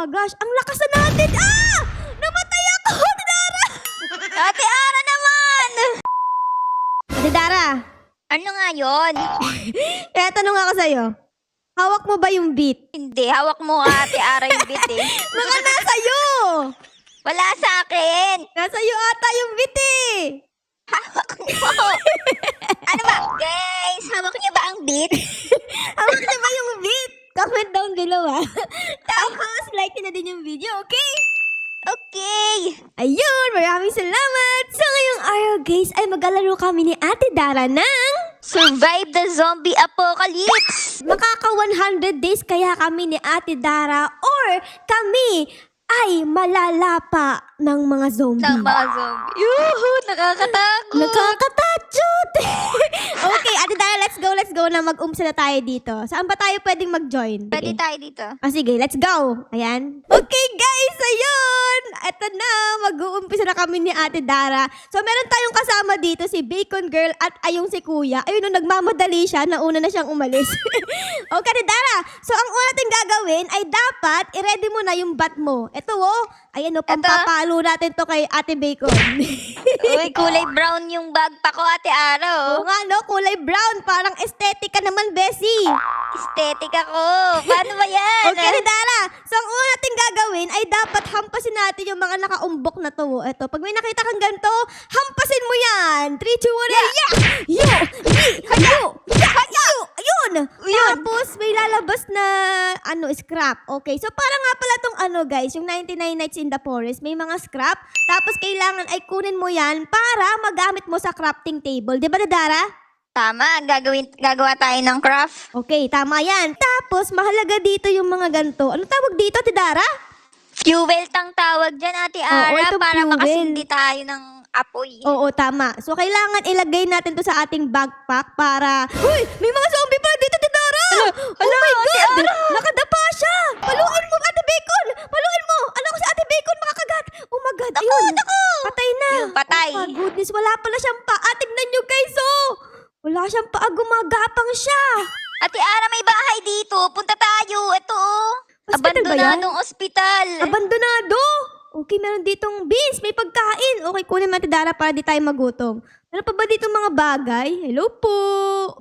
my gosh, ang lakas na natin! Ah! Namatay ako! Ate Dara! Ate Ara naman! Ate Dara, Ano nga yun? kaya tanong ako sa'yo. Hawak mo ba yung beat? Hindi, hawak mo Ate Ara yung bit eh. Mga nasa'yo! Wala sa akin! Nasa'yo ata yung beat eh! Hawak mo! Ano ba? Guys, hawak niyo ba ang bit? Hawak niyo ba yung beat? Comment down below ah. Tapos, like na din yung video, okay? Okay! Ayun, maraming salamat! So ngayong araw guys ay maglalaro kami ni Ate Dara ng Survive the zombie apocalypse! makaka 100 days kaya kami ni Ate Dara or kami ay malalapa ng mga zombie. Ng mga zombie. Yuhu! Nakakatakot! Nakakatachot! Okay, Ate Dara, let's go na mag-umpisa na tayo dito. Saan ba tayo pwedeng mag-join? Pwede tayo dito. Sige, let's go. Ayan. Okay, guys, ayun. Ito na, mag-uumpisa na kami ni Ate Dara. So, meron tayong kasama dito, si Bacon Girl at ayong si Kuya. Ayun, nung nagmamadali siya, nauna na siyang umalis. Okay, Ate Dara. So, ang una natin gagawin ay dapat i-ready mo na yung bat mo. Ito, oh. Ayan, oh, pampapalo natin to kay Ate Bacon. Uy, kulay brown yung bag pa ko, Ate Ara. Oo nga, no? Kulay brown. Parang aesthetic ka naman, Bessie. Aesthetic ako. Paano ba yan? Okay, Ate Dara. So, ang una natin gagawin ay dapat hampasin natin yung mga nakaumbok na to. Ito, pag may nakita kang ganito, hampasin mo yan. 3, 2, 1, yeah! Yo! Yo! Yo! Ayun! Tapos, may lalabas na, scrap. Okay, so para nga pala tong guys, yung 99 Nights in the Forest, may mga scrap. Tapos, kailangan ay kunin mo yan para magamit mo sa crafting table. Di ba, Ate Dara? Tama, gagawa tayo ng craft. Okay, tama yan. Tapos, mahalaga dito yung mga ganito. Ano tawag dito, Ate Dara? Fuel tang tawag dyan, Ate Oo, Ara, ito para fuel. makasindi tayo ng apoy. Oo, tama. So, kailangan ilagay natin to sa ating backpack para... Uy! May mga zombie pala dito, Ate Dara! Oh my Ate God! Ara! Nakadapa siya! Paluin mo, Ate Bacon! Paluin mo! Alam ko si Ate Bacon makakagat! Oh my God! Naku, Ayun! naku! Patay na! Yung patay. Oh my goodness! Wala pala siyang paa! Tignan nyo, guys, oh! Wala siyang paa! Gumagapang siya! Ate Ara, may bahay dito. Punta tayo. Ito, oh. Hospital ba yan? Abandonadong ospital. Abandonado! Okay, meron ditong beans, may pagkain. Okay, kunin mo, Ate Dara, para di tayo magutom. Meron pa ba ditong mga bagay? Hello po!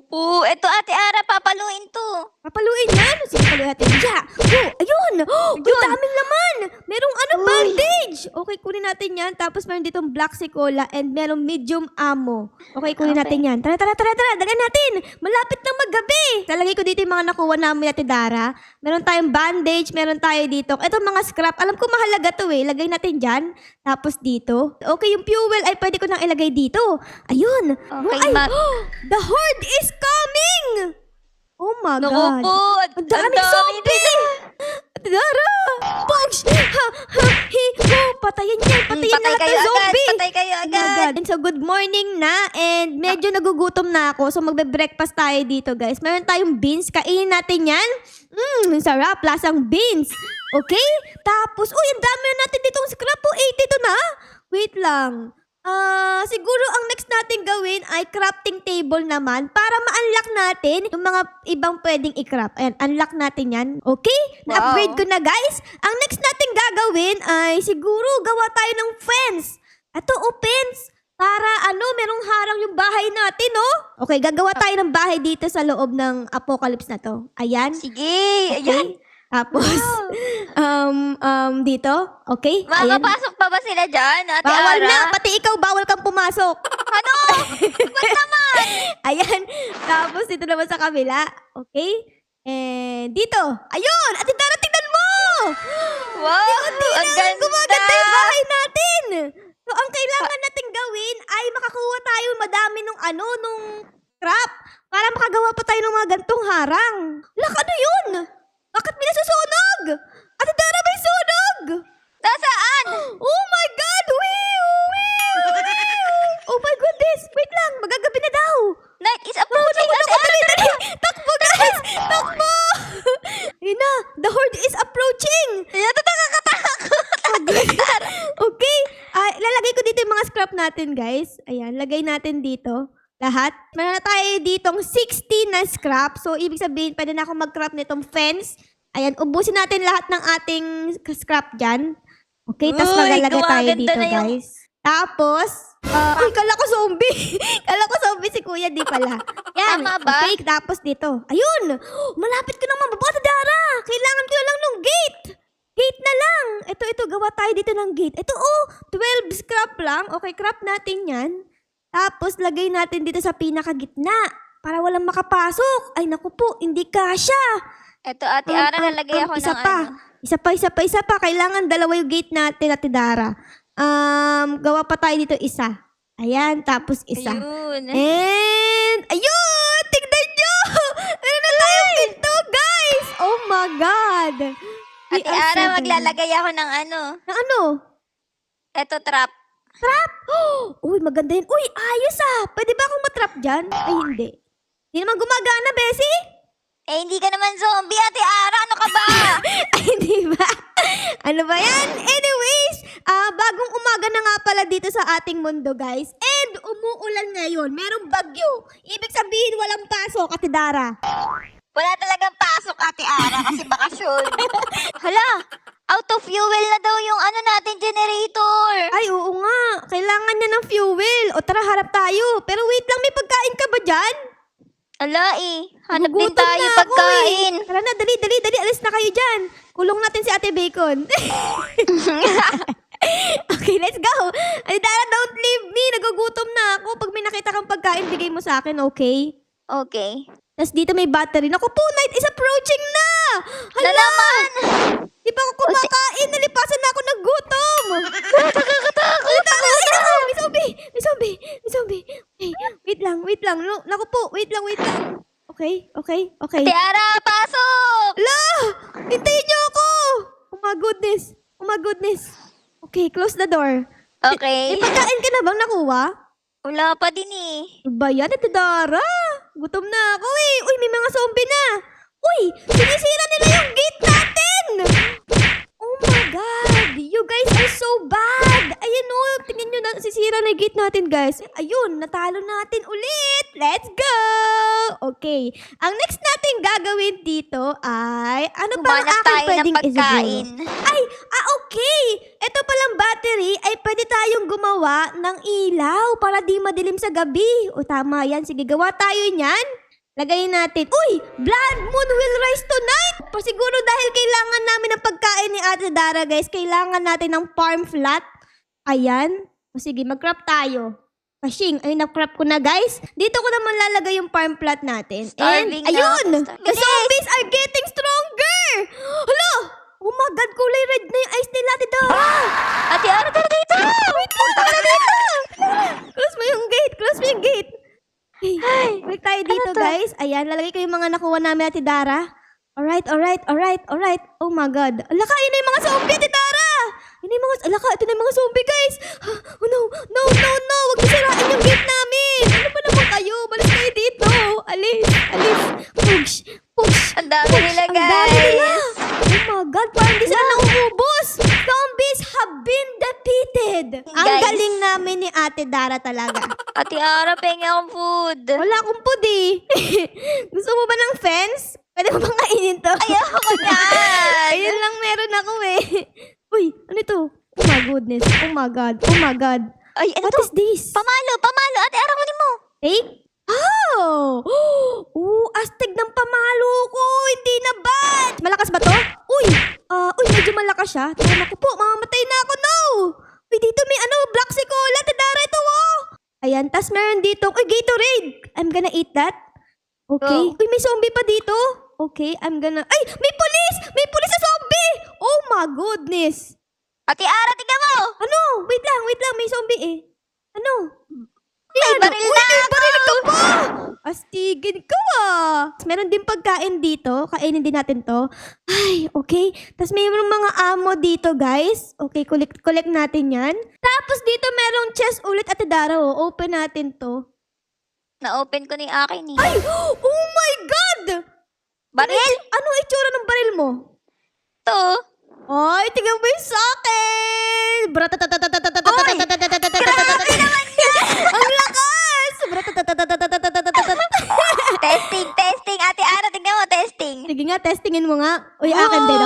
Oo, ito, Ate Ara, papaluin to. Papaluin yan? Sige, paluin natin. Yeah! Oh, ayun! Oh, ang daming laman! Merong bandage! Okay, kunin natin yan. Tapos meron ditong black sequoia and merong medium ammo. Okay, kunin Okay. natin yan. Tara! Dagan natin! Malapit na maggabi! Talagay ko dito yung mga nakuha namin, Ate Dara. Meron tayong bandage, meron tayo dito. Ito mga scrap. Alam ko mahalaga to eh. Lagay natin dyan. Tapos dito. Okay, yung fuel ay pwede ko nang ilagay dito. Ayun! Okay, Ay, ma- the horde is coming! Oh my Naku God! po, Ang daming zombie! Ate Dara! Pogs! Ha! Hi! Ho! Patayin yan! Patayin na lahat ng zombie! Patay kayo Oh my agad. God. And so, good morning na. And medyo nagugutom na ako. So, magbe-breakfast tayo dito, guys. Meron tayong beans. Kainin natin yan. Sarap. Lasang beans. Okay? Tapos, uy, ang dami na natin ditong scrap. 80 to na. Wait lang. Siguro ang next natin gawin ay crafting table naman para ma-unlock natin yung mga ibang pwedeng i-craft. Ayan, unlock natin yan. Okay? Na-upgrade ko na, guys. Ang next natin gagawin ay siguro gawa tayo ng fence. Ito, fence. Para merong harang yung bahay natin, oh. Okay, gagawa tayo ng bahay dito sa loob ng apocalypse na to. Ayan. Sige, ayan. Okay. Tapos, dito. Okay? Ayan. Makakapasok pa ba sila dyan, Ate Bawal Ara? na, pati ikaw bawal kang pumasok. Ano? Ba't naman? Ayan. Tapos dito naman sa kabila. Okay? And dito. Ayun! Ate Dara, tingnan mo! Wow, ang ganda. Gumaganda yung bahay natin. So, ang kailangan natin gawin ay makakuha tayo madami nung crap para makagawa pa tayo ng mga gantong harang. Lak, ano yun? Bakit may nasusunog? Ate Dara, may sunog! Nasaan? Oh my God! Oh my goodness! Wait lang, magagabi na daw! Night is approaching, Ate Ara. Dali! Takbo, guys! Takbo! Ayun na, the horde is approaching! Ayan, nakakatakot. Okay, ilalagay ko dito yung mga scrap natin, guys. Ayan, lagay natin dito. Lahat. Meron na tayo ditong 60 na scrap. So, ibig sabihin, pwede na ako mag-craft nitong fence. Ayan, ubusin natin lahat ng ating scrap dyan. Okay, tapos Uy, maglalagay tayo gumaganda dito, na yung- guys. Tapos, uy, kala ko zombie. Kala ko zombie si kuya, di pala. Yan, Tama ba? okay, tapos dito. Ayun, malapit ko nang mababa, Dara. Kailangan ko na lang ng gate. Gate na lang. Ito, gawa tayo dito ng gate. Ito, 12 scrap lang. Okay, crap natin yan. Tapos, lagay natin dito sa pinakagitna para walang makapasok. Ay, naku po, hindi kasya. Ito, Ate Ara, lalagay ako Isa ng pa. ano. Isa pa. Kailangan dalawa yung gate natin, Ate Dara. Gawa pa tayo dito isa. Ayan, tapos isa. Ayun. And, ayun! Tignan nyo! Meron na tayong pinto, guys! Oh my God! We Ate are so Ara, done. maglalagay ako ng ano. Na ano? Ito, trap. Trap! Uy, maganda yun. Uy, ayos ah! Pwede ba akong matrap dyan? Ay, hindi. Hindi naman gumagana, Bessie? Eh, hindi ka naman zombie, Ate Ara. Ano ka ba? Ay, hindi ba? Ano ba yan? Anyways, bagong umaga na nga pala dito sa ating mundo, guys. And umuulan ngayon. Merong bagyo. Ibig sabihin, walang pasok, Ate Dara. Wala talagang pasok, Ate Ara, kasi bakasyon. Hala, out of fuel na daw yung ano natin, generator. Ay, oo nga. Kailangan niya ng fuel. O tara, harap tayo. Pero wait lang, may pagkain ka ba dyan? Ala hanap din Nagugutom tayo na ako pagkain. eh. Tara na, dali. Alis na kayo dyan. Kulong natin si Ate Bacon. Okay, let's go. Ay, Dara, don't leave me. Nagugutom na ako. Pag may nakita kang pagkain, bigay mo sa akin, okay? Okay. Tapos dito may battery. Naku po, night is approaching na! Na Hala! naman! Di pa ako kumakain. Nalipasan na ako ng gutom. Nakakatakot! May zombie! May zombie! Okay, wait lang. No, naku po, wait lang. Okay. Ate Ara, pasok! Ala! Hintayin niyo ako! Oh my goodness. Okay, close the door. Okay. May pagkain ka na bang nakuha? Wala pa din eh. Ano ba yan, Ate Dara? Gutom na ako eh. Uy, may mga zombie na. Uy, sinisira nila yung gate natin. Oh my God. You guys are so bad. Ayan o, tingnan nyo na, sisira na yung gate natin, guys. Ayun, natalo natin ulit. Let's go. Okay. Ang next natin gagawin dito ay, ano pa ang Humanap aking tayo ng pwedeng pagkain. ay, okay. Ito palang battery ay pwede tayong gumawa ng ilaw para di madilim sa gabi. O tama yan. Sige, gawa tayo niyan. Lagayin natin. Uy! Blood moon will rise tonight! Pasiguro dahil kailangan namin ng pagkain ni Ate Dara, guys. Kailangan natin ng farm flat. Ayan. O sige, mag-crop tayo. Kashing, ay na-crop ko na, guys. Dito ko naman lalagay yung farm flat natin. Starving And, na ayun! ako. The zombies are getting stronger! Hala! Oh my God, kulay red na yung eyes nila, Ate Dara! Ate Ara, tara dito! Wait lang, tara dito! Close mo yung gate. Hey, balik tayo dito, to? guys. Ayan, lalagay ko yung mga nakuha namin, Ate Dara. Alright. Oh my God. Alaka, yun na yung mga zombie, Ate Dara! Yun na yung mga, alaka, ito na yung mga zombie, guys! Oh no! Huwag niyo sirain yung gate namin! Ano ba naman kayo? Balik kayo dito! Alis! Push! Ang dami nila, Ang dami nila! guys. Oh my God, parang hindi sila nauubos! Zombies have been defeated! Ang Guys. galing namin ni Ate Dara talaga. Ate Ara, pengi akong food. Wala akong food eh. Gusto mo ba ng fence? Pwede mo bang kainin to? Ayoko yan. Ayun lang meron ako eh. Uy, ano ito? Oh my goodness. Oh my God. Ay, ano What to? is this? Pamalo. Ate Ara, kunin mo. Take? Oh! Astig ng pamalo ko. Hindi na bad. Malakas ba to? Uy, medyo malakas siya. Tara, naku po, mamamatay na ako, no! Uy, dito may black sequoia. Tidara ito, oh! Ayan, tas meron dito. Uy, Gatorade. I'm gonna eat that. Okay. Go. Uy, may zombie pa dito. Okay, I'm gonna... Ay, may police! May police sa zombie! Oh my goodness. Ate Ara, tingnan mo. Ano? Wait lang. May zombie eh. Ano? May baril Uy, na may ako. baril ka pa! Astigin ka ah! Meron din pagkain dito. Kainin din natin to. Ay, okay. Tapos mayroong mga ammo dito, guys. Okay, collect natin yan. Tapos dito merong chest ulit, Ate Dara. Oh. Open natin to. Na-open ko na yung akin eh. Ay! Oh my God! Baril? Ano itsura ng baril mo? To. Ay, tingnan mo yung sa akin! Grabe naman yan! Ang lakas! Testing. Ate Ara, tingnan mo, testing. Sige Sige nga, testingin mo nga. Uy, akin din.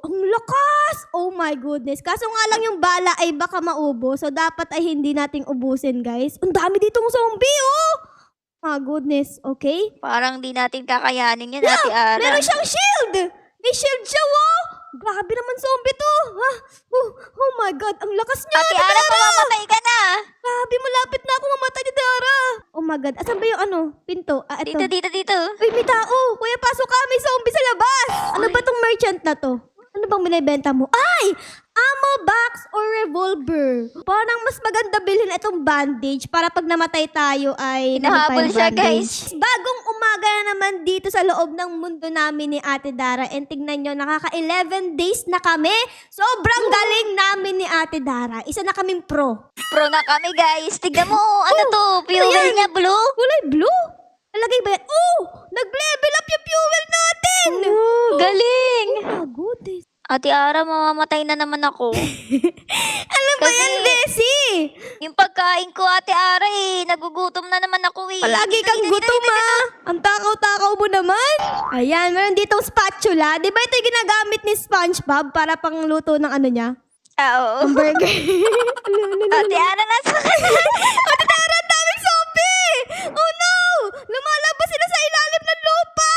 Ang lakas! Oh my goodness. Kaso nga lang yung bala ay baka maubo. So, dapat ay hindi nating ubusin, guys. Ang dami ditong zombie, oh! My goodness. Okay? Parang di natin kakayanin yan, Ate Ara. Meron siyang shield! May shield siya, oh! Grabe naman zombie to. Oh my God, ang lakas niya. Ate Ara, mamamatay ka na. Grabe, malapit na ako mamatay ni Dara. Oh my God, asan ba yung pinto? Ito. Dito. Uy, may tao. Kuya, pasok ka. May zombie sa labas. Ano ba tong merchant na to? Ano bang binibenta mo? Ay! Ammo box or revolver. Parang mas maganda bilhin itong bandage para pag namatay tayo ay Hinahabol tayong siya, bandage. Bagong umaga na naman dito sa loob ng mundo namin ni Ate Dara. And tingnan nyo, nakaka-11 days na kami. Sobrang galing namin ni Ate Dara. Isa na kaming pro. Pro na kami, guys. Tignan mo, ano to? Fuel yan? niya, blue? Kulay blue? Nalagay ba yan? Oh! Nag-level up yung fuel natin! Galing! Oh, goodness. Ate Ara, mamamatay na naman ako. Ano ba yan, Bessie? Yung pagkain ko, Ate Ara, nagugutom na naman ako eh. Palagi kang Dito, gutom, Ang takaw-takaw mo naman. Ayan, meron ditong spatula. Di ba ito yung ginagamit ni SpongeBob para pangluto ng ano niya? Oo. Ang burger. Ate Ara, nasa ka na. Ate Dara, ang daming zombie! Oh no! Lumalabas sila sa ilalim ng lupa!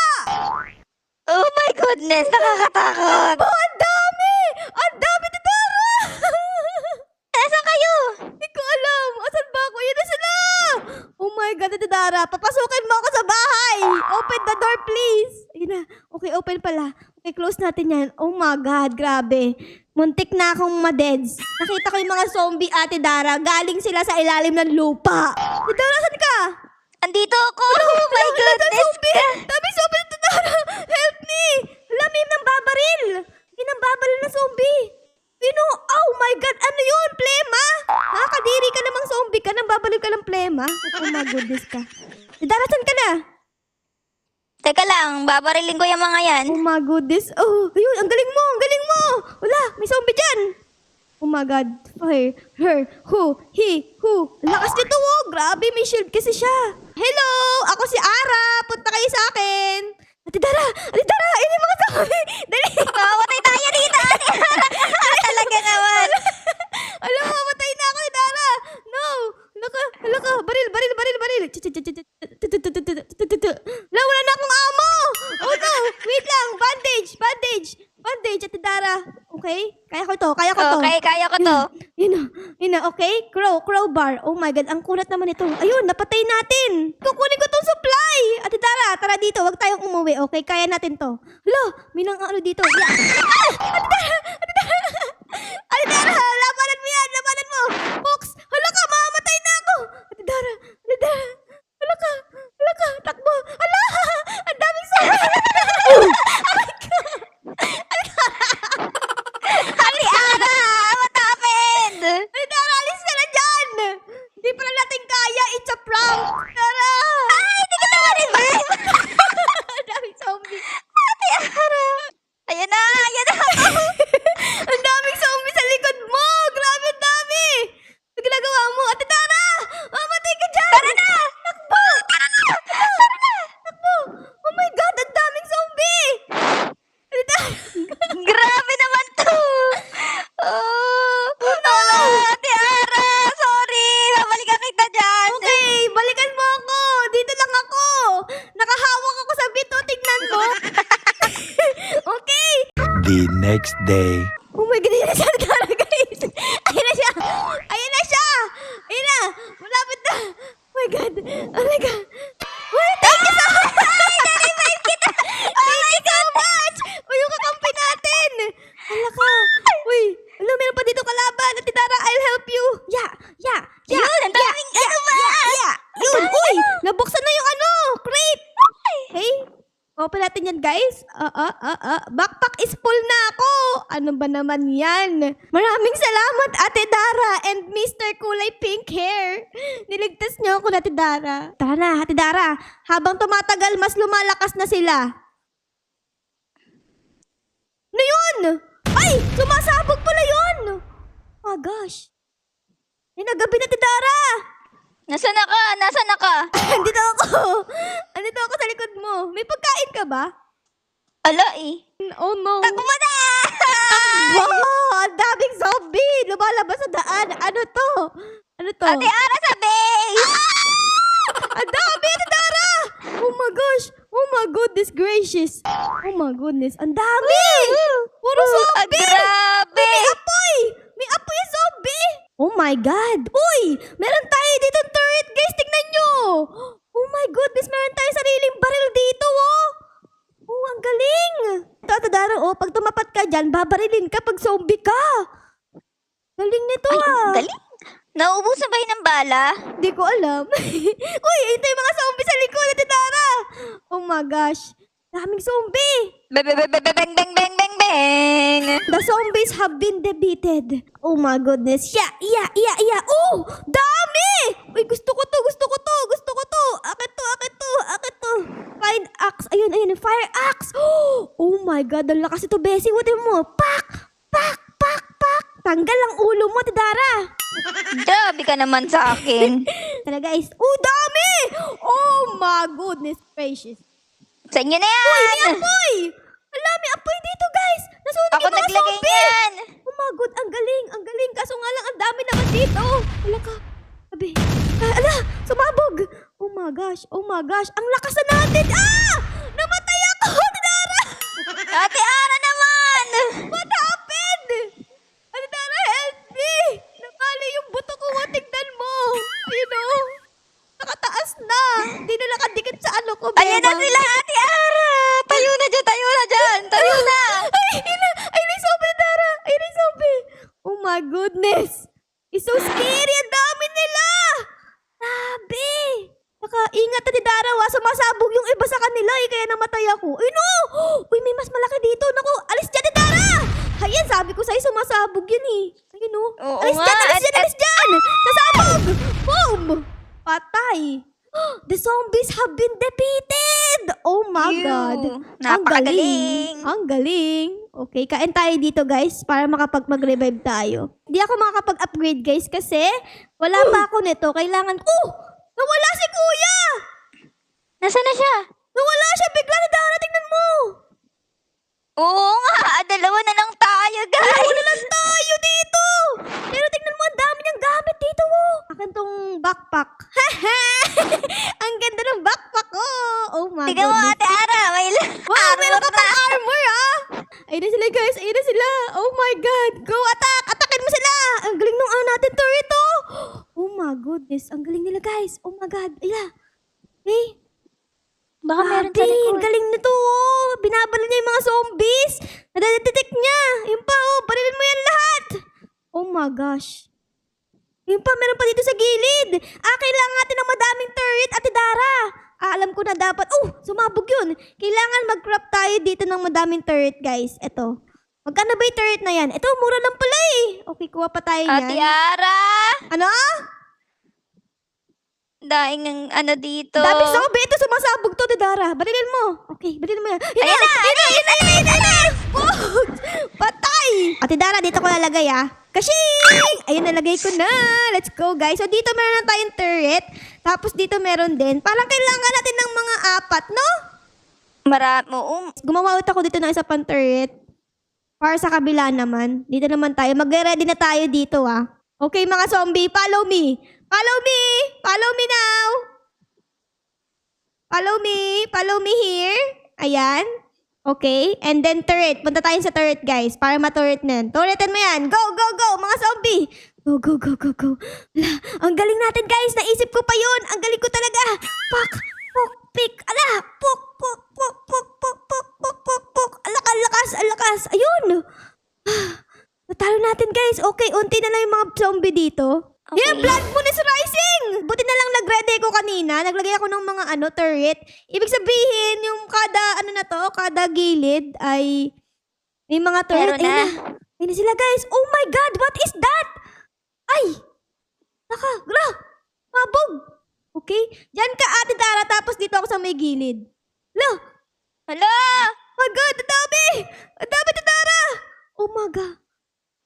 Oh my goodness, nakakatakot. Oh, ang dami! Ang dami, Ate Dara! Nasaan kayo? Hindi ko alam. Asan ba ako? Yan na sila! Oh my God, Ate Dara. Papasukin mo ako sa bahay! Open the door, please! Ayun na. Okay, open pala. Okay, close natin yan. Oh my God, grabe. Muntik na akong madeds. Nakita ko yung mga zombie, Ate Dara. Galing sila sa ilalim ng lupa. Ate Dara, saan ka? Andito ako. Oh my goodness. Dami zombie, Ate Dara! Help me! Wala, may nang babaril! May nang babaril na zombie! Oh my God! Ano yun? Plema? Ha? Kadiri ka namang zombie ka nang babaril ka ng plema? Oh my goodness ka. Ate Dara, saan ka na? Teka lang, babariling ko yung mga yan. Oh my goodness. Oh, ayun, ang galing mo, ang galing mo. Wala, may zombie dyan. Oh my God. Her, who, he, who. Lakas nito, oh. Grabe, may shield kasi siya. Hello, ako si Ara. Punta kayo sa akin. Ate Dara, ayun yung mga zombie. Dali. Mamamatay tayo dito, Ate Ara. Talaga naman. Alam mo, matay na ako ni Dara. No. Hala ka. Baril. Wala na akong ammo. Oh no. Wait lang. Bandage. Ate Dara. Okay? Kaya ko to. Okay, kaya ko to. Yun na. Okay? Crowbar. Oh my God. Ang kulat naman ito. Ayun, napatay natin. Kukunin ko tong supply. Ate Dara, tara dito. Huwag tayong umuwi. Okay? Kaya natin to. Hala, may nang ano dito. Ate Dara, labanan mo yan. Labanan mo. Fox, hala ka, mamamatay na ako. Ate Dara. Hala ka. Takbo. Hala, ang daming zombie. Ate Ara, what happened? Ate Dara, alis ka na dyan. Hindi pala natin kaya. It's a prank. Dara. Ay, hindi ka naman revive. Ang daming zombie. Ate Ara. Ayan na ako. Ang daming zombie sa likod mo. Grabe, ang dami. Ano ginagawa mo? Ate Dara, mamatay ka dyan. Tara na. Takbo. Oh my God, ang daming zombie. Ate Dara. Grabe naman to. Ate Ara, sorry. Babalikan kita dyan. Okay, balikan mo ako. Dito lang ako. Nakahawak ako sa bito. Tignan mo. Okay. The next day. Oh my God, ayun na siya, Dara, guys. Ayun na siya. Malapit na. Oh my God. Uy, thank you so much. Thank you so much. Uy, yung kakampi natin. Hala ka. Uy, meron pa dito kalaban. Ate Dara, I'll help you. Yeah. Yun, ang daming Yun, uy, nabuksan na yung crate. Okay? Open natin yan, guys. Backpack is full na ako. Ano ba naman yan? Maraming salamat, Ate Dara and Mr. Kulay Pink Hair. Niligtas niyo ako, Ate Dara. Tara na, Ate Dara. Habang tumatagal, mas lumalakas na sila. Ano yun? Ay! Sumasabog pala yun! Oh gosh. Ay, nagabi na, Ate Dara. Nasaan na ka? Nasaan na ka? Andito ako. Andito ako sa likod mo. May pagkain ka ba? Ala eh. Oh no. Takbo mo na! Wow! Ang daming zombie! Lumalabas sa daan. Ano to? Ano to? Ate Ara sa base! Ang dami! Ate Dara! Oh my gosh! Oh my goodness gracious! Oh my goodness! Ang dami! Puro Ah, zombie! grabe! May apoy! May apoy yung zombie! Oh my God! Uy! Meron tayo dito turret, guys! Tingnan nyo! Oh my goodness! Meron tayo sariling baril dito, oh! Oh, ang galing! Ito, Ate Dara, oh, pag tumapat ka dyan, babarilin ka pag zombie ka! Galing nito, Ay, ah! galing. Nauubusan ba yun ng bala? Di ko alam. Uy, ito yung mga zombie sa likod, Ate Dara! Oh my gosh! Daming zombie! Bang, bang, bang, bang, bang, bang, bang, bang! The zombies have been defeated. Oh my goodness. Yeah. Oh! Dami! Uy, gusto ko to. Akit to. Find axe. Ayun. Fire axe. Oh my God. Ang lakas ito, Bessie. What mo? Pak! Tanggal ang ulo mo, Tidara. Grabe ka naman sa akin. Tara, guys. Oh, dami! Oh my goodness gracious. Sa inyo na Uy, may yan! apoy! Ala, may apoy dito, guys! Nasunog Ako yung mga naglagay zombie! niyan! Oh my God, ang galing! Kaso nga lang, ang dami naman dito! Ala ka! Sabi, ala! Sumabog! Oh my gosh! Ang lakas na natin! Ah! Namatay ako! Tidara! Ate Ara naman! What happened? Tidara, help me! Nakali yung buto ko, tignan mo! Ayun o! Nakataas na! Hindi na nakadikit sa ano ko, Bema. Ayan na sila, Ate Ara! Tayo na dyan! Tayo na! Ay, may zombie, Dara! Ay, may zombie! Oh my goodness! It's so scary! Ang dami nila! Sabi! Ingat na ni Dara, sumasabog yung iba sa kanila eh, kaya namatay ako. Ay, no! Uy, may mas malaki dito. Naku, alis dyan ni Dara! Ayan, sabi ko sa'yo, sumasabog yun eh. Ayun, no? Oo Alis nga, alis dyan! Sasabog! Boom! Patay! The zombies have been defeated! Oh my Phew. God! Napakagaling. Ang galing! Okay, kain tayo dito guys para mag-revive tayo. Hindi ako makakapag-upgrade guys kasi wala pa ako nito. Kailangan... Oh! Nawala si Kuya! Nasaan na siya? Nawala siya! Bigla na Dara! Tingnan mo! Oo nga, dalawa na lang tayo, guys! Wala lang tayo dito! Pero tingnan mo, ang dami niyang gamit dito, oh! Akin tong backpack. Ang ganda ng backpack, oh! Oh my Tignan mo, goodness. Ate Ara, may Wow, meron ka armor na. pang armor, ah! Ayun na sila, guys. Ayun na sila. Oh my God. Go, attack! Atakin mo sila! Ang galing nung natin turret, oh! Oh my goodness. Ang galing nila, guys. Oh my God. Ayun. Hey. Baka meron sa Grabe, likod. galing nito, oh. Binabalon niya yung mga zombies. Nadadetect niya. Yun pa, oh. Barilin mo yan lahat. Oh my gosh. Yun pa, meron pa dito sa gilid. Kailangan natin ng madaming turret, Ate Dara. Alam ko na dapat. Oh, sumabog yun. Kailangan mag-crop tayo dito ng madaming turret, guys. Ito. Magkano ba yung turret na yan? Ito, mura lang pala eh. Okay, kuha pa tayo Ate yan. Ara! Ano? Daing ng ano dito. Dami zombie. Ito, sumasabog to, Ate Dara. Barilin mo. Okay, barilin mo yan. Yun Ayan na! Pog! Patay! Ate Dara, dito ko lalagay Kashing! Ayun, nalagay ko na. Let's go, guys. So, dito meron na tayong turret. Tapos dito meron din. Parang kailangan natin ng mga 4, no? Gumawa ulit ako dito ng isa pang turret. Para sa kabila naman. Dito naman tayo. Mag-ready na tayo dito, Okay, mga zombie, follow me. Follow me. Follow me now. Follow me here. Ayan. Okay. And then turret. Punta tayo sa turret, guys. Para ma-turret na yan. Turretan mo yan. Go, mga zombie. Go. Ala, ang galing natin, guys. Naisip ko pa yun. Ang galing ko talaga. Pak, pik. Ala, pok. Ang lakas. Ayun. Natalo natin, guys. Okay, unti na lang yung mga zombie dito. Okay. Yeah, blood moon is rising! Buti na lang nag-ready ko kanina. Naglagay ako ng mga turret. Ibig sabihin, yung kada gilid ay may mga turret. Meron na. Ayun na sila, guys. Oh my God, what is that? Ay! Mabog! Okay? Diyan ka, Ate Dara, tapos dito ako sa may gilid. Hala! My God, ang dami! Ang dami, Ate Dara! Oh my God.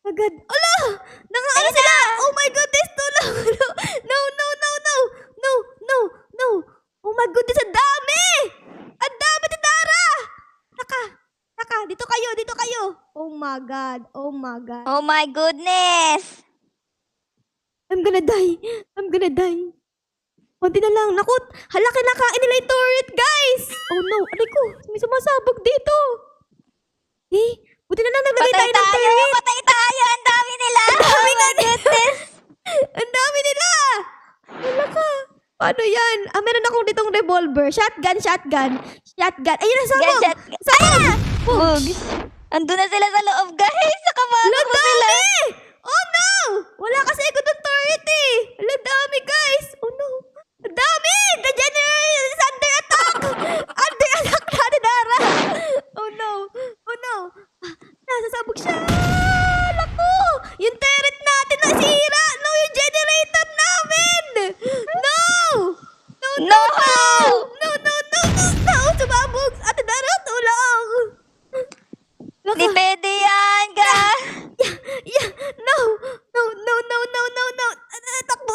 Ala! Nangaano sila! Oh my goodness! No! No! No! No! Oh my goodness, ang dami! Ang dami, Titara! Naka, dito kayo. Oh my God, oh my God. Oh my goodness! I'm gonna die. Konti na lang. Naku, hala, kinakain nila yung turret, guys! Oh no, aray ko, may sumasabog dito. Buti na lang naglagay Patay tayo ng tayo! turret. Patay tayo! Ang dami nila! Oh my goodness! Ang dami nila! Wala ka. Paano yan? Meron akong ditong revolver. Shotgun. Ayun na, sabog! Ganyan. Sabog! Bugs! Andun na sila sa loob, guys! Nakabasok Wala, na sila! dami! Oh no! Wala kasi ako ng turret eh. Wala, dami guys. Oh no. Ang dami! The general is under attack! Under attack na ni Dara! Oh no! Nasasabog siya! Naku! Yung turret natin nasira! No! Yung generator namin! No! No! No! Sumabog! Ate Dara, tulong! Di pwede yan, guys! Yeah! No! Takbo!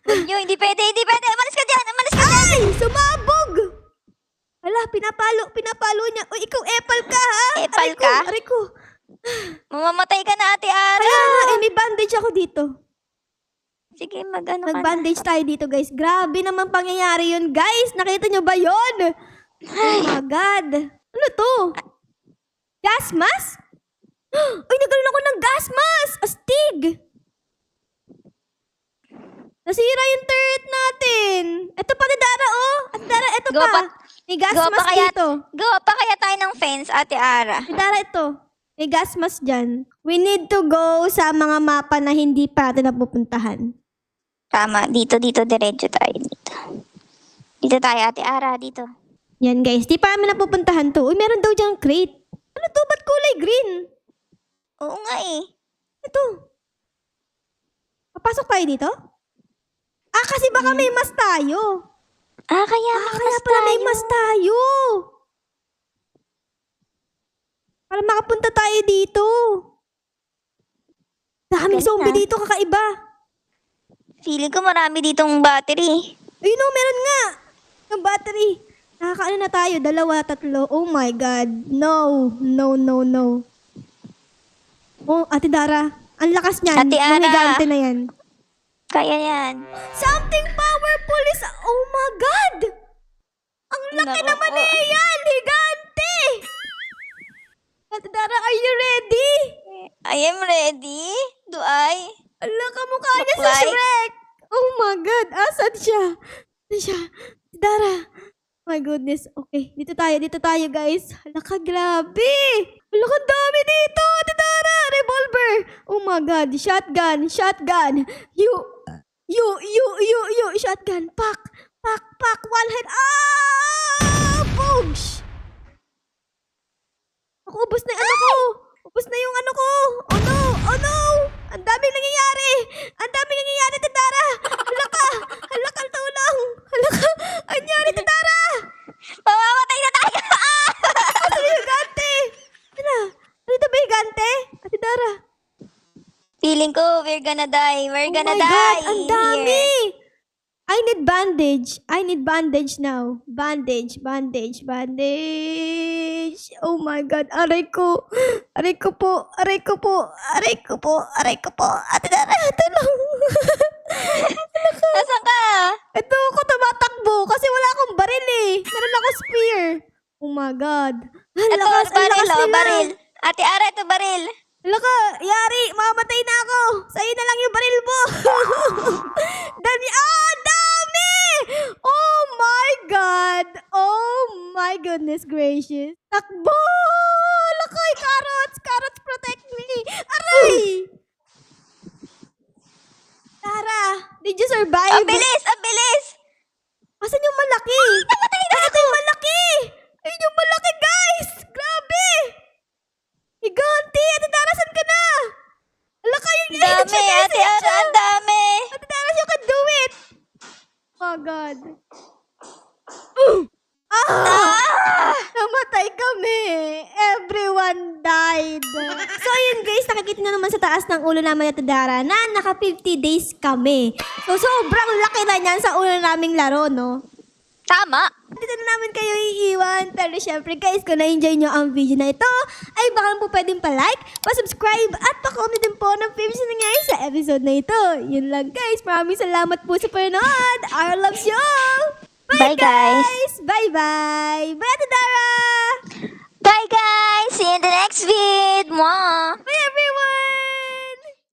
Huwag nyo, hindi pwede! Umalis ka dyan! Ay! Sumabog! Hala, pinapalo niya. Uy, ikaw, epal ka, ha? Epal ka? Aray ko. Mamamatay ka na, Ate Ara! Kaya nga, may bandage ako dito. Sige, mag-ano ka na. Mag-bandage tayo dito, guys. Grabe naman pangyayari yun, guys. Nakita nyo ba yun? Oh my God. Ano to? Gas mask? Uy, nagkaroon ako ng gas mask! Astig! Nasira yung turret natin. Ito pa, Dara, oh. At Dara, ito Gawa pa. pa- May gas gawa pa mask kaya- dito. Gawa pa kaya tayo ng fence, Ate Ara? Dara, ito. May gas mask dyan. We need to go sa mga mapa na hindi pa natin napupuntahan. Tama, dito, diretso tayo dito. Dito tayo, Ate Ara, dito. Yan, guys. Di pa namin napupuntahan to. Uy, meron daw dyang crate. Ano to? Ba't kulay green? Oo nga eh. Ito. Papasok tayo dito? Kasi baka may mas tayo. Kaya Kaya pala may mas tayo. Para makapunta tayo dito. Daming Galing, zombie ah. dito, kakaiba. Feeling ko marami ditong battery. Ayun o, meron nga. Yung battery. Nakakaano na tayo? 2, 3. Oh my God. No. Oh, Ate Dara. Ang lakas niyan. Ate Ara. Mga higante na yan. Kaya yan. Something powerful is... Oh my God! Ang laki Nako naman po. yan! Higante! Ate Dara, are you ready? I am ready. Do I? Ala, kamukha niya sa Look like? Shrek! Oh my God! Asan siya? Asan siya? Ate Dara! My goodness. Okay, dito tayo guys. Hala ka, grabe! Hala ka, dami dito! Ate Dara! Revolver! Oh my God! Shotgun! You! Shotgun! Pak! One head! Boosh! Ako, ubos na yung ano ko! Ubos na yung ano ko! Oh no! Ang daming nangyayari! Titara! Hala ka, tulong! Hala ka! Anyari, Titara! Mamamatay na tayo! Asa yung higante? Dito ba higante? Ate Dara. Feeling ko we're gonna die. We're Oh gonna my die. God, ang dami! Here. I need bandage now. Bandage. Oh my God, aray ko po. Ate Dara, tulong. Nasaan ka? Ito ako tumatakbo kasi wala akong baril eh. Meron ako spear. Oh my God. Ang Ito, lakas baril, nila. baril. Ate Ara, ito baril. Hala ka, yari, mamamatay na ako. Sa'yo na lang yung baril mo. Dami, dami! Oh my God! Oh my goodness gracious. Takbo! Hala ka, carrots protect me. Aray! Tara, did you survive? Ang bilis! Asan yung malaki? Namatay na Ito yung malaki! Ayun yung malaki, guys! Grabe! Higante! Ate Dara, saan ka na? Ala ka, yung Dami, Ate Ara, ang dami. Ate Dara, you can do it! Oh, God. Namatay kami! everyone died. So yun guys, nakikita nyo naman sa taas ng ulo naman na Tadara na naka 50 days kami. So sobrang laki na niyan sa ulo naming laro, no? Tama. Dito na namin kayo iiwan. Pero syempre guys, kung na-enjoy nyo ang video na ito, ay baka po pwedeng pa-like, pa-subscribe, at pa-comment din po ng famous na nangyari sa episode na ito. Yun lang guys. Maraming salamat po sa panonood. Our loves you all. Bye, guys. Bye-bye. Bye, Ate Dara. Bye guys! See you in the next vid! Mwah!